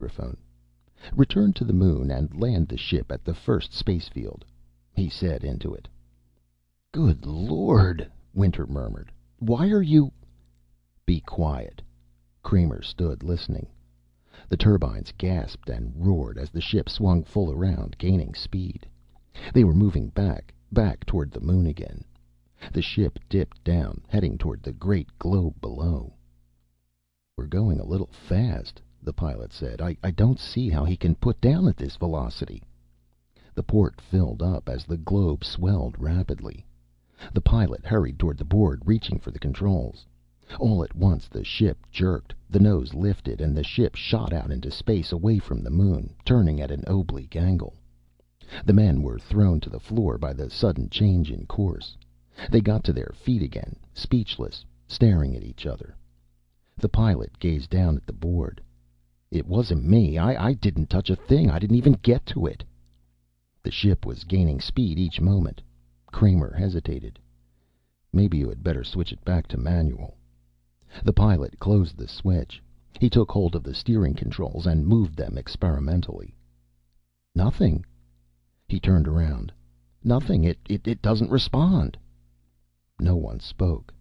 microphone. "Return to the moon and land the ship at the first space field," he said into it. "Good Lord," Winter murmured. "Why are you—" "Be quiet." Kramer stood listening. The turbines gasped and roared as the ship swung full around, gaining speed. They were moving back toward the moon again. The ship dipped down, heading toward the great globe below. "We're going a little fast," the pilot said. I don't see how he can put down at this velocity." The port filled up as the globe swelled rapidly. The pilot hurried toward the board, reaching for the controls. All at once the ship jerked, the nose lifted, and the ship shot out into space away from the moon, turning at an oblique angle. The men were thrown to the floor by the sudden change in course. They got to their feet again, speechless, staring at each other. The pilot gazed down at the board. "It wasn't me. I didn't touch a thing. I didn't even get to it." The ship was gaining speed each moment. Kramer hesitated. "Maybe you had better switch it back to manual." The pilot closed the switch. He took hold of the steering controls and moved them experimentally. "Nothing." He turned around. "Nothing. It doesn't respond." No one spoke.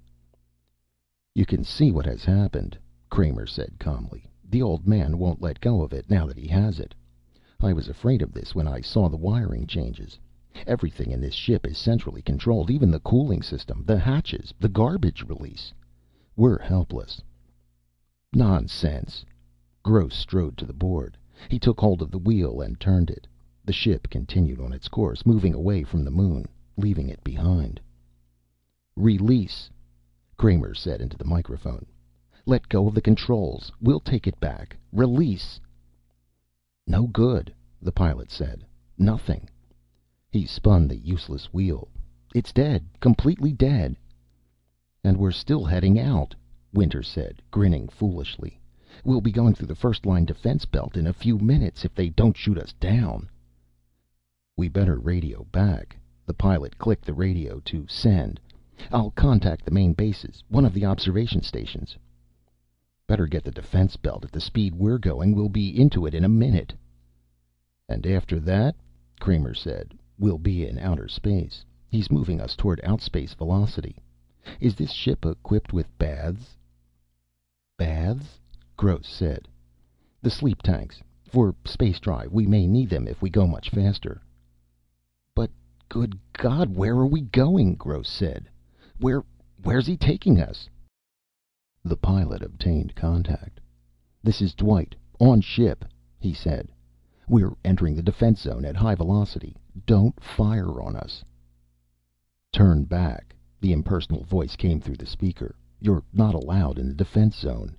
"You can see what has happened," Kramer said calmly. "The old man won't let go of it now that he has it. I was afraid of this when I saw the wiring changes. Everything in this ship is centrally controlled, even the cooling system, the hatches, the garbage release. We're helpless." "Nonsense." Gross strode to the board. He took hold of the wheel and turned it. The ship continued on its course, moving away from the moon, leaving it behind. "Release," Kramer said into the microphone. "Let go of the controls. We'll take it back. Release." "No good," the pilot said. "Nothing." He spun the useless wheel. "It's dead. Completely dead." "And we're still heading out," Winter said, grinning foolishly. "We'll be going through the first line defense belt in a few minutes, if they don't shoot us down." "We better radio back." The pilot clicked the radio to send. "I'll contact the main bases, one of the observation stations." "Better get the defense belt. At the speed we're going, we'll be into it in a minute." "And after that," Kramer said, "we'll be in outer space. He's moving us toward outspace velocity. Is this ship equipped with baths?" "Baths?" Gross said. "The sleep tanks. For space drive. We may need them if we go much faster." "But good God, where are we going?" Gross said. Where's he taking us?" The pilot obtained contact. "This is Dwight, on ship," he said. "We're entering the defense zone at high velocity. Don't fire on us." "Turn back," the impersonal voice came through the speaker. "You're not allowed in the defense zone."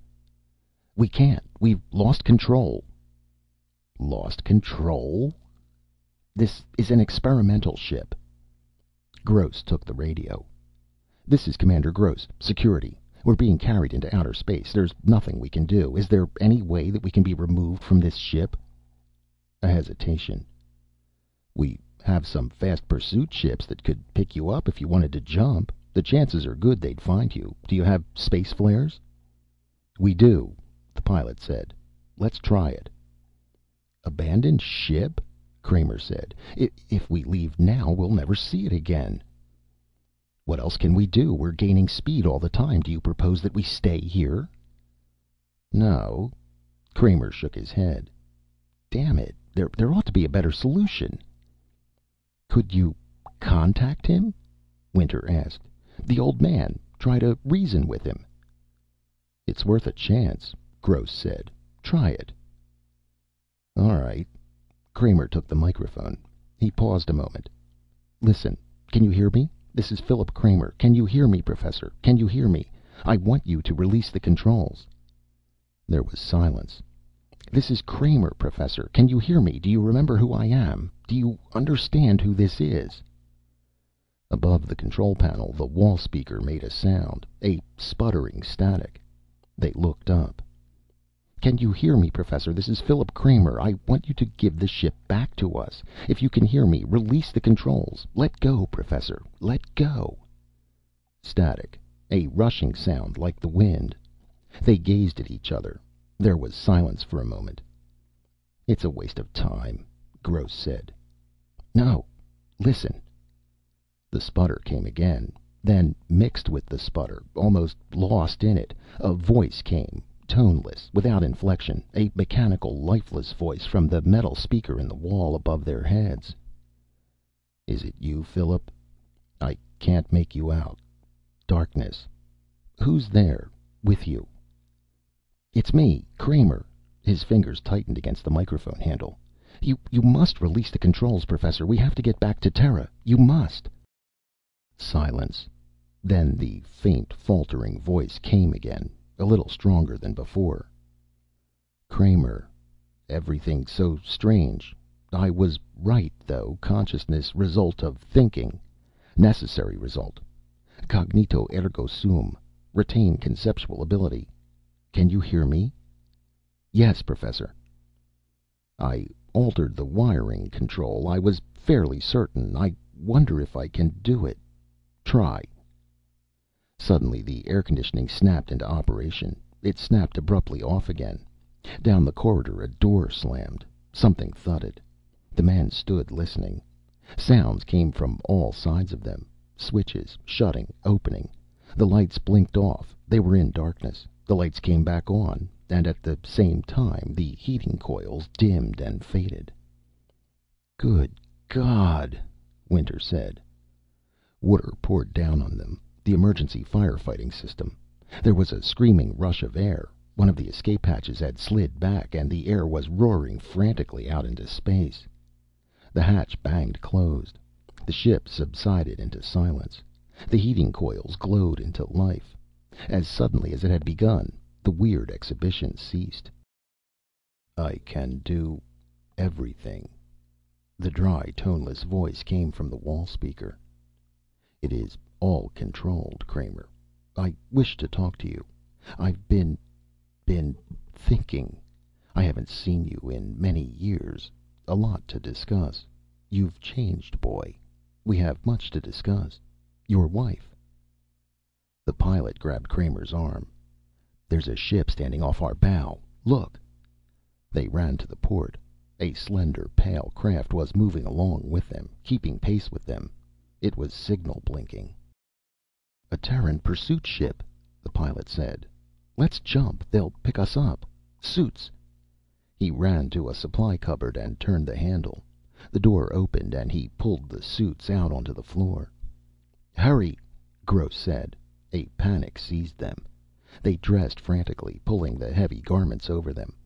"We can't. We've lost control." "Lost control?" "This is an experimental ship." Gross took the radio. "This is Commander Gross, Security. We're being carried into outer space. There's nothing we can do. Is there any way that we can be removed from this ship?" A hesitation. "We have some fast pursuit ships that could pick you up if you wanted to jump. The chances are good they'd find you. Do you have space flares?" "We do," the pilot said. "Let's try it." "Abandoned ship?" Kramer said. "If we leave now, we'll never see it again." "What else can we do? We're gaining speed all the time. Do you propose that we stay here?" "No." Kramer shook his head. "Damn it. There ought to be a better solution." "Could you contact him?" Winter asked. "The old man. Try to reason with him." "It's worth a chance," Gross said. "Try it." "All right." Kramer took the microphone. He paused a moment. "Listen. Can you hear me? This is Philip Kramer. Can you hear me, Professor? Can you hear me? I want you to release the controls." There was silence. "This is Kramer, Professor. Can you hear me? Do you remember who I am? Do you understand who this is?" Above the control panel, the wall speaker made a sound, a sputtering static. They looked up. "Can you hear me, Professor? This is Philip Kramer. I want you to give the ship back to us. If you can hear me, release the controls. Let go, Professor. Let go." Static. A rushing sound like the wind. They gazed at each other. There was silence for a moment. It's a waste of time, Gross said. No, listen. The sputter came again. Then, mixed with the sputter, almost lost in it, a voice came, toneless, without inflection, a mechanical, lifeless voice from the metal speaker in the wall above their heads. Is it you, Philip? I can't make you out. Darkness. Who's there with you? It's me, Kramer. His fingers tightened against the microphone handle. You must release the controls, Professor. We have to get back to Terra. You must. Silence. Then the faint, faltering voice came again, a little stronger than before. Kramer, everything's so strange. I was right, though. Consciousness, result of thinking. Necessary result. Cognito ergo sum. Retain conceptual ability. Can you hear me? Yes, Professor. I altered the wiring control. I was fairly certain. I wonder if I can do it. Try. Suddenly the air conditioning snapped into operation. It snapped abruptly off again. Down the corridor a door slammed. Something thudded. The men stood listening. Sounds came from all sides of them. Switches, shutting, opening. The lights blinked off. They were in darkness. The lights came back on, and at the same time the heating coils dimmed and faded. Good God, Winter said. Water poured down on them. The emergency firefighting system. There was a screaming rush of air. One of the escape hatches had slid back, and the air was roaring frantically out into space. The hatch banged closed. The ship subsided into silence. The heating coils glowed into life. As suddenly as it had begun, the weird exhibition ceased. I can do everything. The dry, toneless voice came from the wall speaker. It is all controlled, Kramer. I wish to talk to you. I've been thinking. I haven't seen you in many years. A lot to discuss. You've changed, boy. We have much to discuss. Your wife. The pilot grabbed Kramer's arm. There's a ship standing off our bow. Look. They ran to the port. A slender, pale craft was moving along with them, keeping pace with them. It was signal blinking. A Terran pursuit ship, the pilot said. Let's jump. They'll pick us up. Suits. He ran to a supply cupboard and turned the handle. The door opened and he pulled the suits out onto the floor. Hurry, Gross said. A panic seized them. They dressed frantically, pulling the heavy garments over them.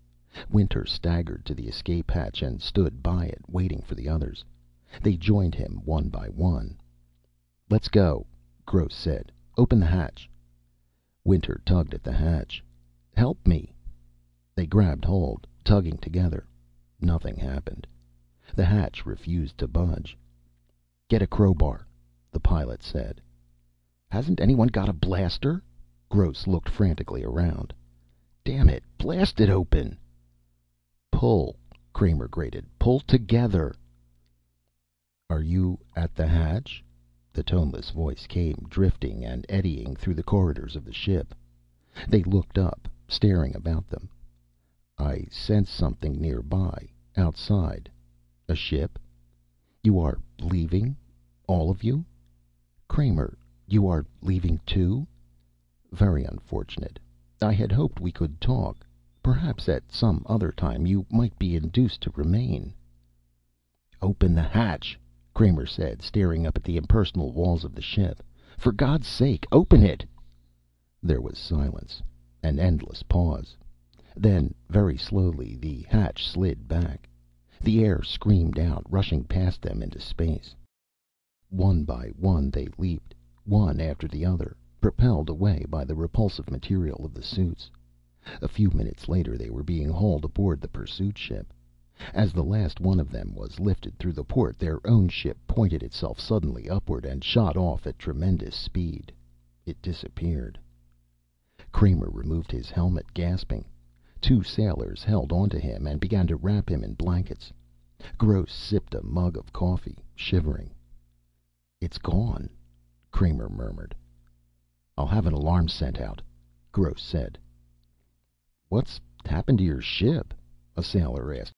Winter staggered to the escape hatch and stood by it, waiting for the others. They joined him one by one. Let's go, Gross said. Open the hatch. Winter tugged at the hatch. Help me. They grabbed hold, tugging together. Nothing happened. The hatch refused to budge. Get a crowbar, the pilot said. Hasn't anyone got a blaster? Gross looked frantically around. Damn it, blast it open. Pull, Kramer grated. Pull together. Are you at the hatch? The toneless voice came, drifting and eddying through the corridors of the ship. They looked up, staring about them. I sense something nearby, outside. A ship? You are leaving? All of you? Kramer, you are leaving too? Very unfortunate. I had hoped we could talk. Perhaps at some other time you might be induced to remain. Open the hatch, Kramer said, staring up at the impersonal walls of the ship. For God's sake, open it! There was silence, an endless pause. Then, very slowly, the hatch slid back. The air screamed out, rushing past them into space. One by one they leaped, one after the other, propelled away by the repulsive material of the suits. A few minutes later they were being hauled aboard the pursuit ship. As the last one of them was lifted through the port, their own ship pointed itself suddenly upward and shot off at tremendous speed. It disappeared. Kramer removed his helmet, gasping. Two sailors held onto him and began to wrap him in blankets. Gross sipped a mug of coffee, shivering. It's gone, Kramer murmured. I'll have an alarm sent out, Gross said. What's happened to your ship? A sailor asked